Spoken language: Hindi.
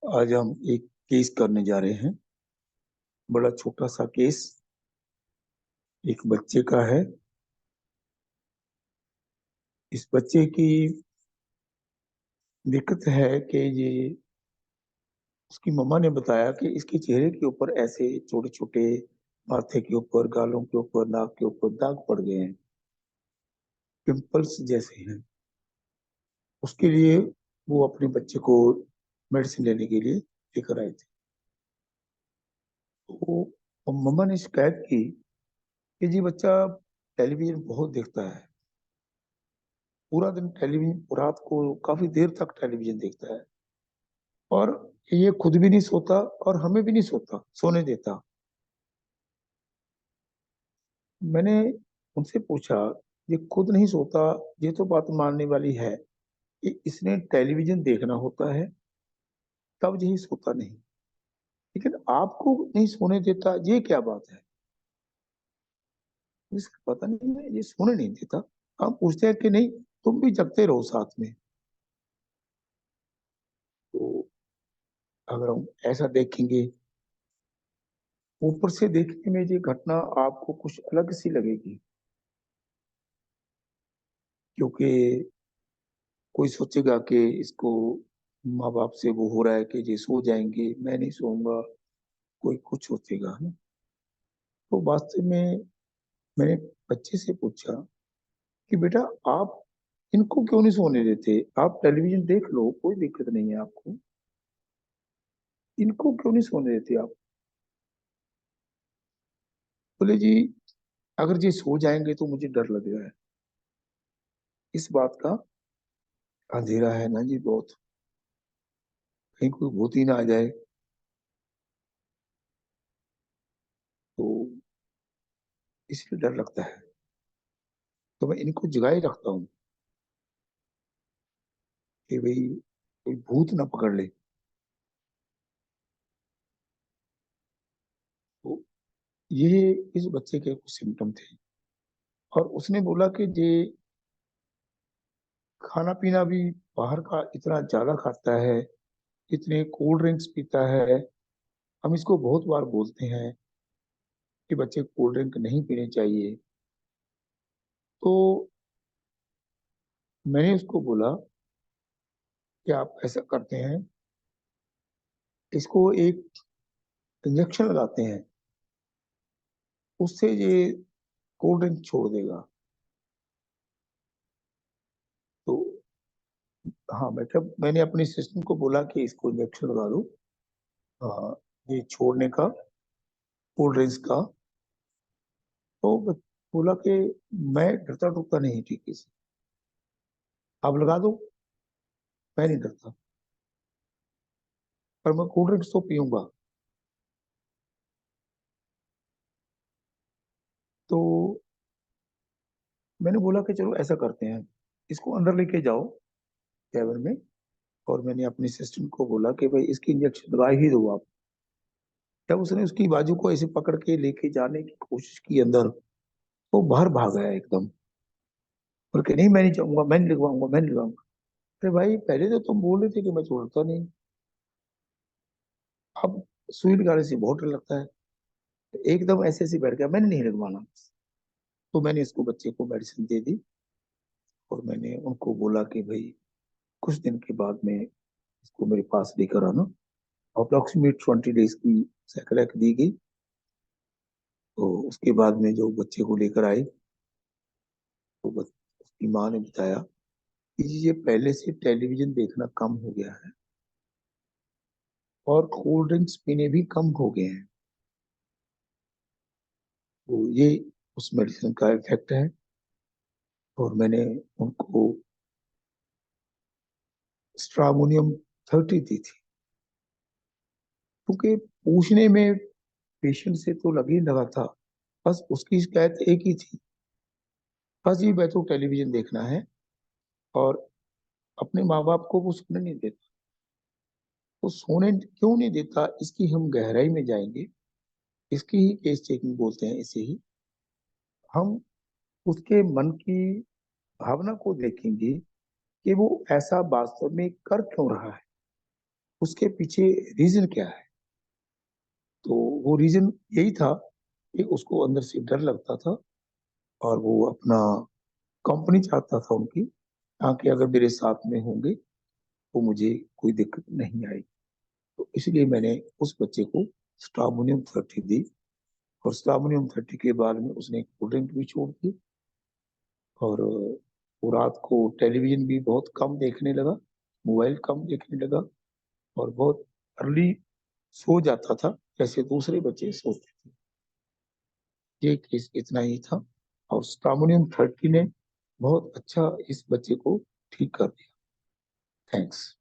आज हम एक केस करने जा रहे हैं। बड़ा छोटा सा केस एक बच्चे का है। इस बच्चे की दिक्कत है कि ये उसकी मम्मा ने बताया कि इसके चेहरे के ऊपर ऐसे छोटे छोटे, माथे के ऊपर, गालों के ऊपर, नाक के ऊपर दाग पड़ गए हैं, पिंपल्स जैसे हैं। उसके लिए वो अपने बच्चे को मेडिसिन लेने के लिए लेकर आए थे। तो मम्मा ने शिकायत की कि जी बच्चा टेलीविजन बहुत देखता है, पूरा दिन टेलीविजन, रात को काफी देर तक टेलीविजन देखता है, और ये खुद भी नहीं सोता और हमें भी नहीं सोने देता। मैंने उनसे पूछा, ये खुद नहीं सोता, ये तो बात मानने वाली है कि इसने टेलीविजन देखना होता है तब यही सोता नहीं, लेकिन आपको नहीं सोने देता, ये क्या बात है? इसका पता नहीं है, ये सोने नहीं देता। हम पूछते हैं कि नहीं, तुम भी जगते रहो साथ में। तो अगर हम ऐसा देखेंगे, ऊपर से देखने में ये घटना आपको कुछ अलग सी लगेगी, क्योंकि कोई सोचेगा कि इसको माँ बाप से वो हो रहा है कि ये सो जाएंगे, मैं नहीं सोऊंगा, कोई कुछ सोचेगा ना। तो वास्तव में मैंने बच्चे से पूछा कि बेटा, आप इनको क्यों नहीं सोने देते? आप टेलीविजन देख लो, कोई दिक्कत नहीं है आपको, इनको क्यों नहीं सोने देते आप? बोले जी, अगर ये सो जाएंगे तो मुझे डर लग रहा है, इस बात का। अंधेरा है ना जी बहुत, कहीं कोई भूत ही ना आ जाए, तो इसलिए डर लगता है। तो मैं इनको जगाए रखता हूँ कि भाई कोई भूत ना पकड़ ले। तो ये इस बच्चे के कुछ सिम्टम थे। और उसने बोला कि ये खाना पीना भी बाहर का इतना ज्यादा खाता है, इतने कोल्ड ड्रिंक्स पीता है। हम इसको बहुत बार बोलते हैं कि बच्चे कोल्ड ड्रिंक नहीं पीने चाहिए। तो मैंने उसको बोला कि आप ऐसा करते हैं, इसको एक इंजेक्शन लगाते हैं, उससे ये कोल्ड ड्रिंक छोड़ देगा। तो हाँ बेटा, मैंने अपनी सिस्टम को बोला कि इसको इंजेक्शन लगा दो, ये छोड़ने का, कोल्ड ड्रिंक्स का। तो बोला कि मैं डरता डरता नहीं टीके से, आप लगा दो, मैं नहीं डरता, पर मैं कोल्ड ड्रिंक्स तो पीऊंगा। तो मैंने बोला कि चलो ऐसा करते हैं, इसको अंदर लेके जाओ कैबिन में। और मैंने अपनी असिस्टेंट को बोला कि भाई इसकी इंजेक्शन दवा ही दो आप। जब उसने उसकी बाजू को ऐसे पकड़ के लेके जाने की कोशिश की अंदर, तो बाहर भाग गया एकदम, बोल के नहीं मैं नहीं जाऊंगा, मैं नहीं लगवाऊंगा, मैं नहीं लगवाऊंगा। अरे भाई, पहले तो तुम बोल रहे थे कि मैं छोड़ता नहीं, अब सुई लगाने से बहुत डर लगता है। तो एकदम ऐसे ऐसे बैठ गया, मैंने नहीं लगवाना। तो मैंने इसको, बच्चे को मेडिसिन दे दी। और मैंने उनको बोला कि भाई कुछ दिन के बाद में इसको मेरे पास लेकर आना। अप्रोक्सीमेट 20 डेज की साइकिल दी गई। तो उसके बाद में जो बच्चे को लेकर आई, तो उसकी माँ ने बताया कि ये पहले से टेलीविजन देखना कम हो गया है और कोल्ड ड्रिंक्स पीने भी कम हो गए हैं। तो ये उस मेडिसिन का इफेक्ट है। और मैंने उनको स्ट्रामोनियम 30 दी थी, क्योंकि पूछने में पेशेंट से तो लग ही लगा था, बस उसकी शिकायत एक ही थी, बस ये मैं तो टेलीविजन देखना है, और अपने माँ बाप को वो सोने नहीं देता। वो सोने क्यों नहीं देता, इसकी हम गहराई में जाएंगे। इसकी ही केस चेकिंग बोलते हैं इसे ही। हम उसके मन की भावना को देखेंगे कि वो ऐसा वास्तव में कर क्यों रहा है। उसके पीछे रीजन क्या है? तो वो रीजन यही था कि उसको अंदर से डर लगता था, और वो अपना कंपनी चाहता था उनकी, ताकि अगर मेरे साथ में होंगे तो मुझे कोई दिक्कत नहीं आई। तो इसलिए मैंने उस बच्चे को स्टामोनियम 30 दी, और स्टामोनियम 30 के बाद में उसने कोल्ड ड्रिंक भी छोड़ दी, और वो रात को टेलीविजन भी बहुत कम देखने लगा, मोबाइल कम देखने लगा, और बहुत अर्ली सो जाता था जैसे दूसरे बच्चे सोते थे। ये केस इतना ही था, और स्टामोनियम 30 ने बहुत अच्छा इस बच्चे को ठीक कर दिया। थैंक्स।